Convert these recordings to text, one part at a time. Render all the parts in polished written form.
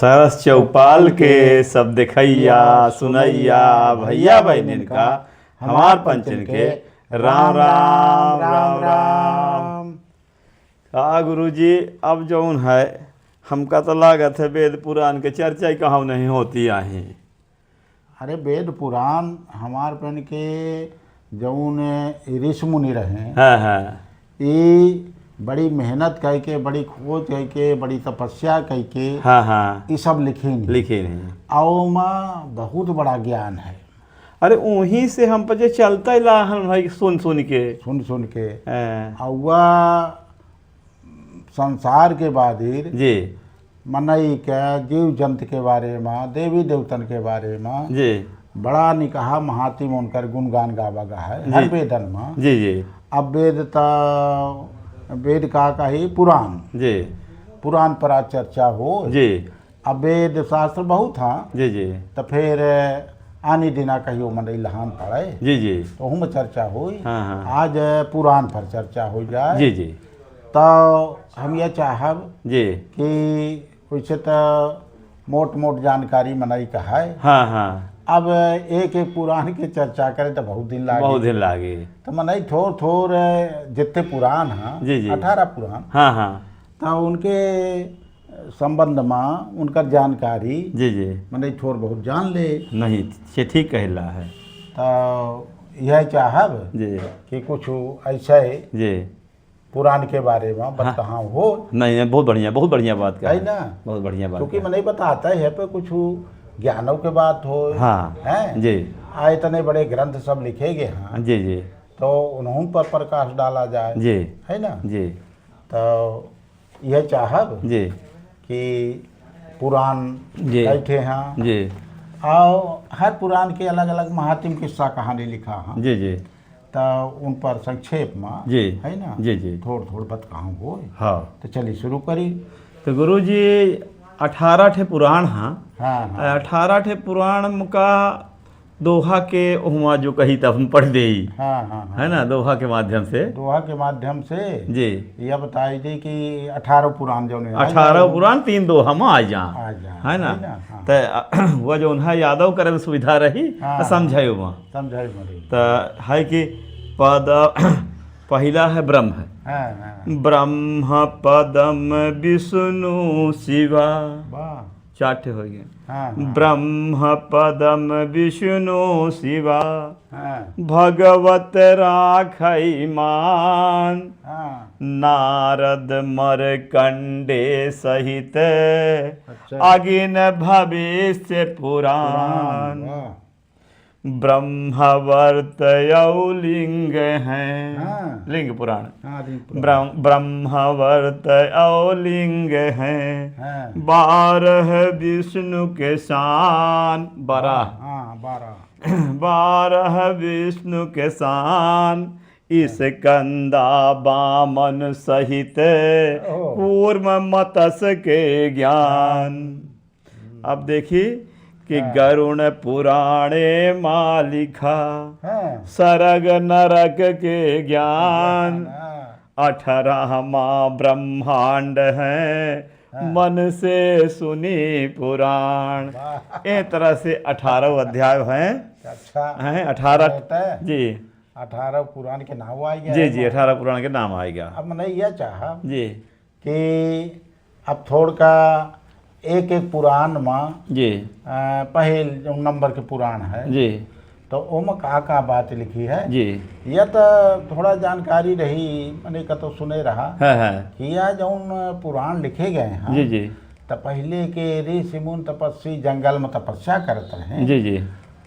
सरस चौपाल के सब देखैया सुनैया भैया बहनिन का हमार पंचन के राम राम राम राम। हाँ गुरुजी, अब जौन है हमका तो लागत है वेद पुराण के चर्चा ही कहूँ नहीं होती आहे। अरे वेद पुराण हमार पन के जौन ऋषि मुनि रहे, हाँ हाँ, ये बड़ी मेहनत करके, बड़ी खोज करके, बड़ी तपस्या करके हाँ हाँ ये सब लिखे नहीं। और में बहुत बड़ा ज्ञान है। अरे वहीं से हम पे चलता ही लाहन भाई सुन सुन के हाँ। और वह संसार के बाद जी मनई के जीव जंतु के बारे में, देवी देवतन के बारे में जी बड़ा निकाह महात्म उनकर गुणगान गावा गा है हर वेदन में। जी जी अब वेद का ही पुराण जी पुराण पर चर्चा हो जी। अब वेद शास्त्र बहुत हाँ जी जी तो फिर आनी दिना कहियो मनई लहान पड़े जी जी तो हम चर्चा हो। हाँ हाँ आज पुराण पर चर्चा हो जाए जी जी। तो हम ये चाहब जी कि वैसे तो मोट जानकारी मनई का है। हाँ हाँ, अब एक एक पुराण की चर्चा करें तो बहुत दिन लागे तो मनई थोड़ जितने पुराण हैं जी जी 18 पुराण हाँ हाँ तो उनके संबंध में उनकर जानकारी जी जी मनई थोड़ बहुत जान ले। नहीं से ठीक कहला है। तो यह चाहब जी कि कुछ ऐसे जी पुराण के बारे में बताओ हो। नहीं, बहुत बढ़िया बात है ना, बहुत बढ़िया बात क्योंकि मैं बताता है पे कुछ ज्ञानों के बात हो। हाँ हैं जी, आए इतने बड़े ग्रंथ सब लिखे गए हैं जी जी, तो उन्हों पर प्रकाश डाला जाए जी है ना। जी तो यह चाहब जी कि पुराण जी बैठे हैं जी और हर पुराण के अलग अलग महात्म किस्सा कहानी लिखा है जी जी। तो उन पर संक्षेप में जी है ना जी जी थोड़ बताऊँ हो। हाँ, तो चलिए शुरू करी। तो गुरु जी 18 ठे पुराण हाँ। हाँ हाँ 18 ठे पुराण का दोहा के हुआ जो कही तब हम पढ़ दे हाँ हाँ है ना, दोहा के माध्यम से। दोहा के माध्यम से जी यह बताई थी कि 18 पुराण जो 18 पुराण 3 दोहा में आ जा आ जा है ना। हाँ। तो वह जो है यादव करे में सुविधा रही हाँ, समझाए वहाँ समझाई मरी। तो है कि पद पहला है ब्रह्म है। हाँ हाँ ब्रह्म पदम विष्णु शिवा, वाह 4 ठे हो गए। हाँ हाँ ब्रह्म पदम विष्णु शिवा हाँ भगवत राखै मान, हाँ नारद मरकंडे सहित अच्छा अगिन भविष्य पुराण। वाह ब्रह्मवर्तयौ लिंग हैं। हाँ। लिंग पुराण। हाँ दिन पुराण। ब्रह्मवर्तयौ लिंग हैं। हाँ 12 विष्णु के शान, 12 हाँ 12 12 विष्णु के शान, इस कंदा बामन सहित कूर्म मत्स्य के ज्ञान। अब देखिए कि गरुण पुराणे मालिखा हाँ सरग नरक के ज्ञान। हाँ 18वां ब्रह्मांड है मन से सुनी पुराण। एक तरह से 18 अध्याय हैं। अच्छा हैं 18 जी 18 पुराण के नाम आ गया। जी जी 18 पुराण के नाम आएगा। अब मैंने यह चाहा जी कि अब थोड़ का एक एक पुराण में जी पहल जो नंबर के पुराण है जी तो ओम का बात लिखी है। जी यह तो थोड़ा जानकारी रही मैंने का तो सुने रहा है कि यह जौन पुराण लिखे गए हैं जी जी तो पहले के ऋषि मुनि तपस्वी जंगल में तपस्या करते हैं जी जी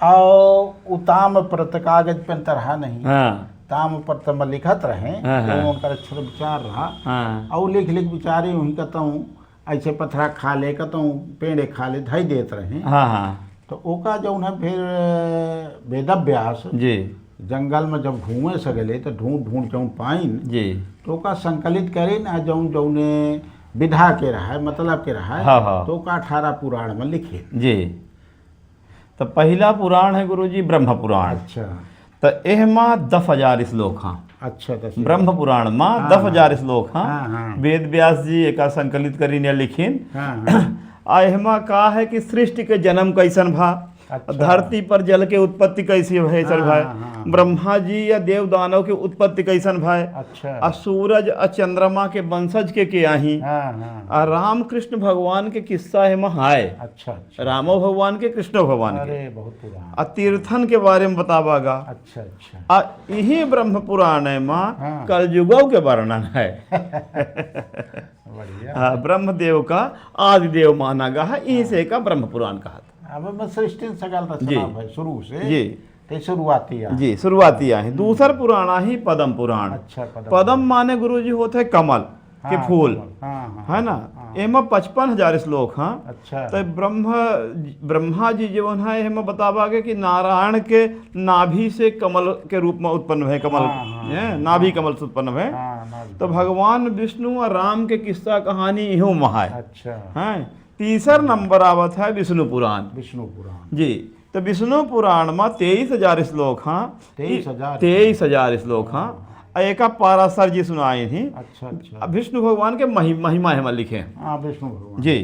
और उताम प्रत कागज पे तरह नहीं हाँ ताम प्रत में लिखत रहे हाँ। उनका अक्षर विचार रहा हाँ और लिख विचारे वहीं कहता हूँ ऐसे पथरा खा ले कहता हूँ पेड़े खा ले धई देते रहे। हाँ हाँ तो ओका जो है फिर वेदव्यास जी जंगल में जब घूमे सगले तो ढूंढ जौन पाइन जी तो ओका संकलित करे ना जौन जौने विधा के रहा है मतलब के रहा है। हाँ हाँ तो ओका 18 पुराण में लिखे। जी। तो पहला पुराण है गुरुजी ब्रह्म पुराण। अच्छा तो एहमा 10,000 श्लोक हाँ। अच्छा ब्रह्म पुराण में 10,000 श्लोक हाँ। हाँ हाँ वेद व्यास जी एका संकलित करीने लिखिन। हाँ हाँ आहमा का है कि सृष्टि के जन्म कैसन भा, अच्छा। धरती पर जल के उत्पत्ति कैसी है सर भाई, हाँ। ब्रह्मा जी या देव दानव की उत्पत्ति कैसन भाई, अच्छा। आ सूरज आ चंद्रमा के वंशज के आही, हाँ हाँ। आ राम कृष्ण भगवान के किस्सा है है, अच्छा अच्छा। रामो भगवान के कृष्ण भगवान के, अरे बहुत पुराना। आ तीर्थन के बारे में बतावागा। अच्छा अच्छा। आ यही ब्रह्म पुराण है माँ हाँ। कलयुगों के वर्णन है। बढ़िया। ब्रह्मदेव का आदि देव माना गया है, यहीं से का ब्रह्म पुराण कहा था। अब मैं सृष्टि सगल रचना भाई शुरू से जी ते शुरुआती है। जी शुरुआती है। दूसर पुराण ही पद्म पुराण। अच्छा। पद्म माने गुरु जी होते हैं कमल के हाँ, फूल, हाँ हाँ। है ना। एमा 55,000 श्लोक। हाँ अच्छा। तो ब्रह्मा जी जो है एमा बतावागे कि नारायण के नाभि से कमल के रूप में उत्पन्न हुए, कमल नाभि कमल से उत्पन्न हुए। तो भगवान विष्णु और राम के किस्सा कहानी इहो महा है। अच्छा। हैं तीसर नंबर आवत है विष्णु पुराण। विष्णु पुराण जी तो विष्णु पुराण में 23,000 श्लोक। हाँ 23,000 श्लोक। हाँ एक पाराशर जी सुनाए थी। अच्छा अच्छा। विष्णु भगवान के महिमा है लिखे। हाँ विष्णु भगवान जी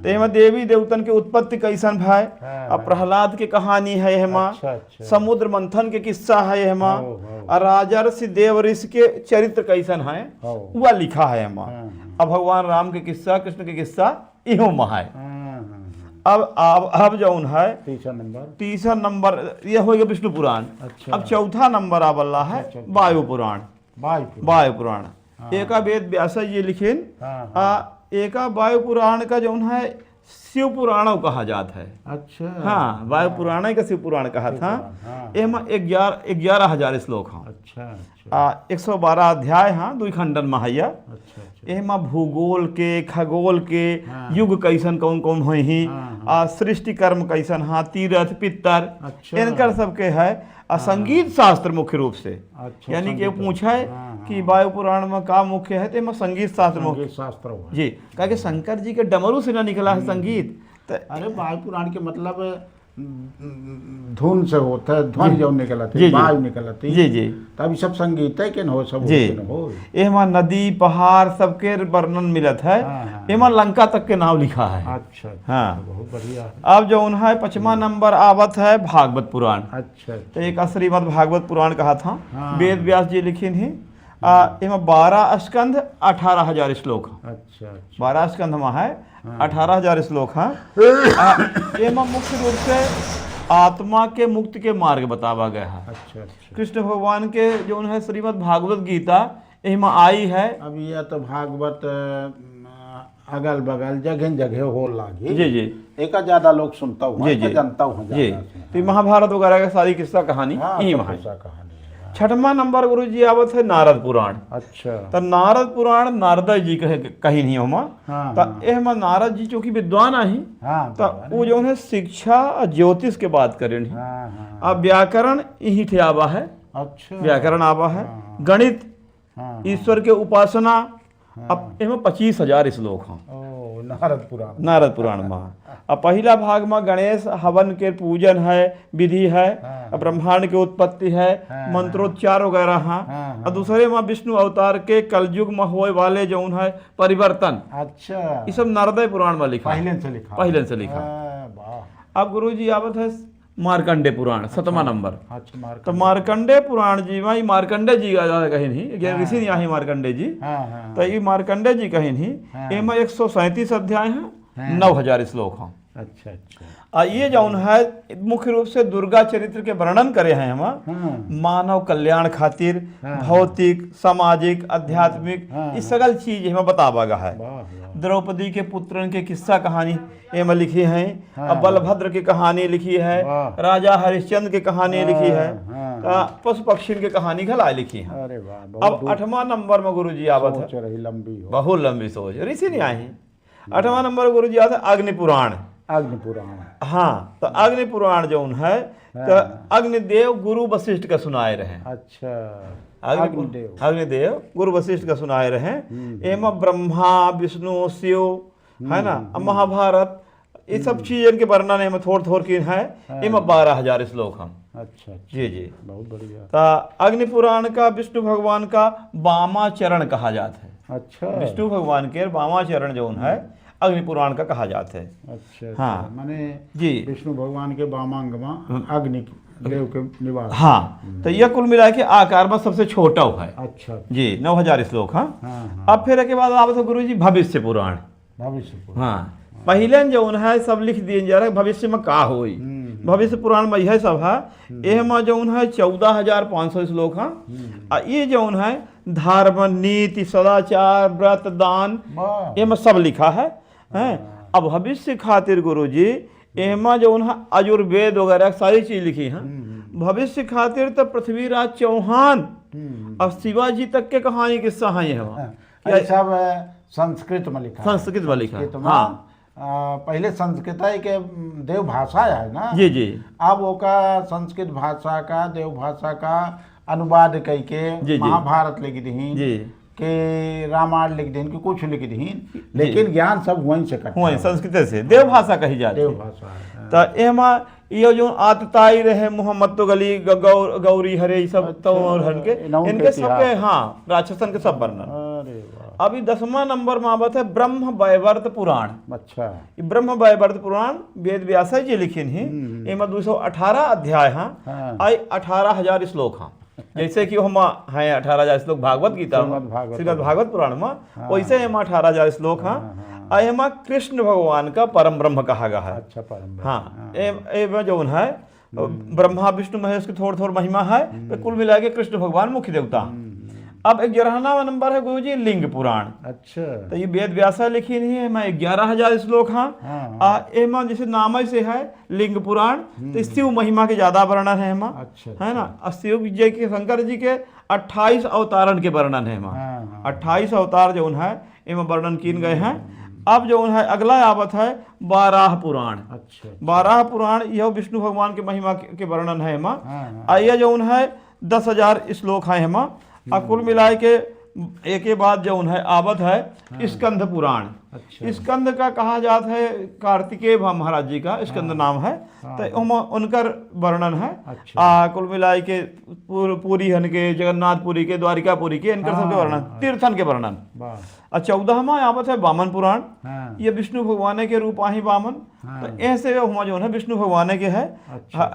तो एमा देवी देवतन के उत्पत्ति कैसन भाई, अब प्रहलाद की कहानी है एमा। अच्छा अच्छा। समुद्र मंथन के किस्सा है एमा। और राजा ऋषि देव ऋषि के चरित्र कैसन है वह लिखा है एमा। अब भगवान राम के किस्सा कृष्ण के किस्सा इहो महा है। अब जौन है तीसरा नंबर ये हो गया विष्णु पुराण। अच्छा। अब चौथा नंबर आवला है वायु पुराण। वायु पुराण एका वेद व्यास जी लिखिन। एका वायु पुराण का जौन है शिव पुराण कहा जाता है। अच्छा। हाँ वायु पुराण का शिव पुराण कहा था। एमा 11,000 श्लोक। हाँ अच्छा। 112 अध्याय। हाँ 2 खंडन महाया। अच्छा। एमा भूगोल के खगोल के युग कैसन कौन कौन हो ही, सृष्टि कर्म कैसन, हाँ तीर्थ पितर इनकर सबके है। संगीत शास्त्र मुख्य रूप से। अच्छा। यानी कि पूछा है कि वायु पुराण में का मुख्य है, तो एमा संगीत शास्त्र मुख्य शास्त्र जी। कहा कि शंकर जी के डमरू से ना निकला है संगीत। अरे वायु पुराण के मतलब धुन से होता है, ध्वनि जो निकलती वायु निकलती जी जी। तब सब संगीत है कि हो सब जी हो। एमा नदी पहाड़ सबके वर्णन मिलत है। एमा लंका तक के नाम लिखा है। अच्छा। हाँ बहुत बढ़िया। अब जो है 5वां नंबर आवत है भागवत पुराण। अच्छा। तो एक श्रीमद् भागवत पुराण कहा था। वेद व्यास जी लिखिन ही। एमा 12 स्कंध 18,000 श्लोक। अच्छा। 12 स्कंध में है 18,000 श्लोक। हाँ एमा मुख्य रूप से आत्मा के मुक्ति के मार्ग बतावा गया है। अच्छा। कृष्ण भगवान के जो है श्रीमद् भागवत गीता एमा आई है। अब यह तो भागवत अगल बगल जगह जगह हो लागी। जी जी। एक ज्यादा लोग सुनता हूँ जी जी जानता हूँ जी। तो महाभारत वगैरह का सारी किस्सा कहानी यही वहाँ। 6वां नंबर गुरु जी आवत है नारद पुराण। अच्छा। तो नारद पुराण नारद जी कही नहीं होमा। तो एहमा नारद जी चूंकि विद्वान आही। तो वो जो है शिक्षा और ज्योतिष के बात करें। अब व्याकरण यही थे आवा है। अच्छा। व्याकरण आवा है, गणित, ईश्वर के उपासना। अब एमा 25,000 श्लोक हैं नारद पुराण में। अब पहला भाग में गणेश हवन के पूजन है, विधि है, ब्रह्मांड की उत्पत्ति है, मंत्रोच्चार वगैरह हैं। और दूसरे में विष्णु अवतार के कलयुग में होए वाले जो है परिवर्तन। अच्छा। ये सब नारद पुराण में लिखा पहले से लिखा। अब गुरु जी आवत है मार्कंडे पुराण 7वां नंबर। तो मार्कंडे पुराण जी में मार्कंडे जी कहीं नहीं ऋषि यहाँ मार्कंडे जी। तो ये मार्कंडे जी कहीं नहीं। एमा 137 अध्याय है, 9,000 श्लोक हैं। अच्छा अच्छा। ये जौन है मुख्य रूप से दुर्गा चरित्र के वर्णन करे हैं हम। मानव कल्याण खातिर भौतिक सामाजिक आध्यात्मिक इस सगल चीज हमें बतावा गया है। द्रौपदी के पुत्रन के किस्सा कहानी एम लिखी है। अब बलभद्र की कहानी लिखी है, राजा हरिश्चंद्र की कहानी लिखी है, पशु पक्षी की कहानी घला लिखी है। अब 8वां नंबर में गुरु जी आवत है, बहुत लंबी सोच ऋषि नहीं आई। 8वां नंबर गुरु जी आता है अग्नि पुराण। हाँ तो अग्नि पुराण जो है तो अग्निदेव गुरु वशिष्ठ का सुनाए रहे। अच्छा। अग्निदेव गुरु वशिष्ठ का सुनाए रहे। एम ब्रह्मा विष्णु शिव है ना, महाभारत ये सब चीज इनके वर्णन में थोड़ की है। एम 12,000 श्लोक हम। अच्छा जी जी बहुत बढ़िया। तो अग्नि पुराण का विष्णु भगवान का वामा चरण कहा जाता है। अच्छा। विष्णु भगवान के वामा चरण जो है अग्नि पुराण का कहा जाता है। अच्छा हाँ। माने जी विष्णु भगवान के वामांग में अग्नि देव के निवास। हाँ, तो यह कुल मिला के आकार में सबसे छोटा है। अच्छा जी 9000 श्लोक। हाँ, हाँ अब फिर के बाद आप गुरु जी भविष्य पुराण। भविष्य पुराण। हाँ, पहले जौन है सब लिख दिए जा रहा भविष्य में का होई। भविष्य पुराण में यह सब है। एह में जौन है 14,500 श्लोक है। आ ये जौन है धर्म नीति सदाचार व्रत दान वाह। ये में सब लिखा है। हैं, अब भविष्य खातिर गुरु जी एमा जौन है आयुर्वेद वगैरह सारी चीज लिखी है। भविष्य खातिर तो पृथ्वीराज चौहान और शिवाजी तक के कहानी किस्सा है। ये सब संस्कृत में लिखा है। संस्कृत में लिखा है। संस्कृत में, हाँ पहले संस्कृत है के देव भाषा है ना। जी जी अब वो का संस्कृत भाषा का देव भाषा का अनुवाद कई के जी। महाभारत लिख दीन जी के रामायण लिख दीन के कुछ लिख दीन, लेकिन ज्ञान सब वहीं से करता वही संस्कृत से देव भाषा कही जाती देव है। भाषा है। तो एमा ये जो आतताई रहे मोहम्मद तो गली गौरी हरे ये सब तो और हन के इनहु के इनके सबके इतिहास। हाँ राक्षसन के सब वर्णन। अरे वाह। अभी 10वां नंबर में आवत है ब्रह्म वैवर्त पुराण। अच्छा ये ब्रह्म वैवर्त पुराण वेद व्यास जी लिखिन ही। इनमें 218 अध्याय हाँ हाँ। आई 18,000 श्लोक हाँ। जैसे कि हम है 18,000 श्लोक भागवत गीता श्रीमद् भागवत पुराण में, वैसे हम 18,000 श्लोक हाँ। एमा कृष्ण भगवान का परम ब्रह्म कहा गया है। अच्छा परम। हाँ, एवं जो है ब्रह्मा विष्णु महेश की थोड़ी थोड़ी महिमा है, तो कुल मिला के कृष्ण भगवान मुख्य देवता। अब 11वां नंबर है गुरु जी लिंग पुराण। अच्छा तो ये वेद व्यास लिखी नहीं है। मैं 11,000 श्लोक हाँ। एमा जैसे नाम से है लिंग पुराण, तो शिव महिमा के ज्यादा वर्णन है एमा। अच्छा है ना, और शिव जी के शंकर जी के 28 अवतारण के वर्णन है एमा। 28 अवतार जो है एमा वर्णन किन गए हैं। अब जो है अगला आवत है बाराह पुराण। अच्छा बाराह पुराण यह विष्णु भगवान के महिमा के वर्णन है एमा। हाँ। और यह जो है 10,000 श्लोक है एमा। और कुल मिलाए के एक के बाद जो है आवत है स्कंद पुराण। अच्छा स्कंद का कहा जाता है कार्तिकेय महाराज जी का स्कंद नाम है। तो उनकर वर्णन है। अच्छा कुल मिलाए के पूरी हन के जगन्नाथपुरी के द्वारिकापुरी के इनकर सबके वर्णन तीर्थन के वर्णन। वाह। और 14वां आवत है वामन पुराण। हाँ। ये विष्णु भगवान के रूप ही वामन। तो ऐसे हुआ जो है विष्णु भगवान के है।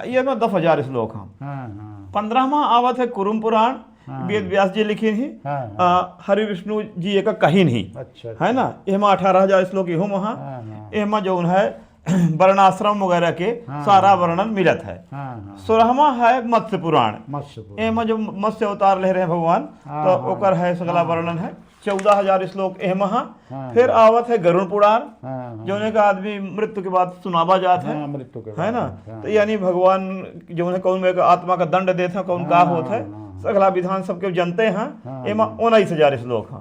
ये में 10,000 श्लोक हम। 15वां आवत है कुरुम पुराण। वेद व्यास जी लिखे ही। हरि विष्णु जी एक कहीन ही। अच्छा है ना, एमा 18,000 श्लोक हो वहाँ। एमा जो है वर्णाश्रम वगैरह के सारा वर्णन मिलत है। 16वां है मत्स्य पुराण। एमा जो मत्स्य अवतार ले रहे हैं भगवान, तो ओकर है सगला वर्णन है। 14,000 श्लोक एम। फिर आवत है गरुड़ पुराण, जो का आदमी मृत्यु के बाद सुनावा जात है। मृत्यु के है ना, तो यानी भगवान जो है कौन में आत्मा का दंड देते हैं, कौन का होता है, सगला विधान सबके जानते हैं। एमा 19,000 श्लोक हैं।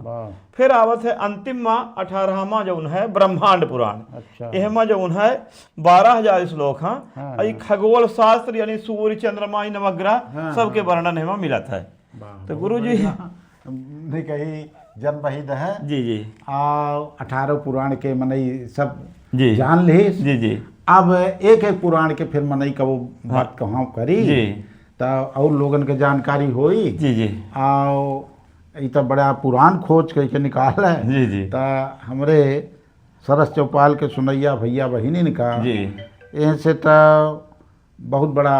फिर आवत है अंतिम माँ 18वां जो है ब्रह्मांड पुराण। अच्छा एमा जो है 12,000 श्लोक हैं। खगोल शास्त्र यानी सूर्य चंद्रमा नवग्रह सबके वर्णन एमा मिलत है। तो गुरु जी ने कही जन्महिद है जी जी 18 पुराण के मनई सब जी जान ली जी जी। अब एक एक पुराण के फिर मनई का वो बात कहाँ करी जी, तो और लोगन के जानकारी होई जी जी। आओ ये तो बड़ा पुराण खोज करके निकाल है जी जी। तो हमरे सरस चौपाल के सुनैया भैया बहिनी निकाल जी से तो बहुत बड़ा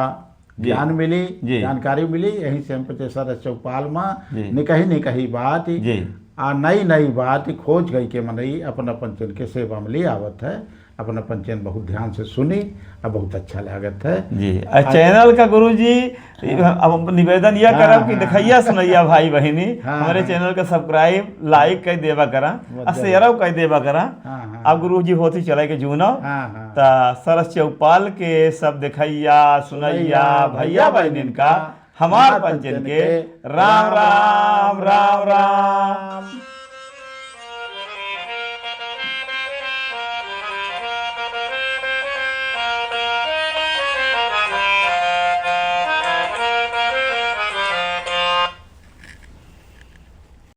ज्ञान मिली, जी। जानकारी मिली। यहीं से हम पे सरस चौपाल जी। में निकही बात जी आ नई बात खोज गई के मनई अपन पंचन के सेवा में ली आवत है। अपना पंचन बहुत ध्यान से सुनी और बहुत अच्छा लागत है जी। चैनल का गुरु जी अब निवेदन यह करब कि देखैया सुनैया भाई बहिनी हमारे चैनल का सब्सक्राइब लाइक कर देवा करा और शेयर कर देवा करा। अब गुरु जी होती चले के जूनो तो सरस चौपाल के सब देखैया सुनैया भैया बहनिन का हमार पंचन के राम राम राम राम।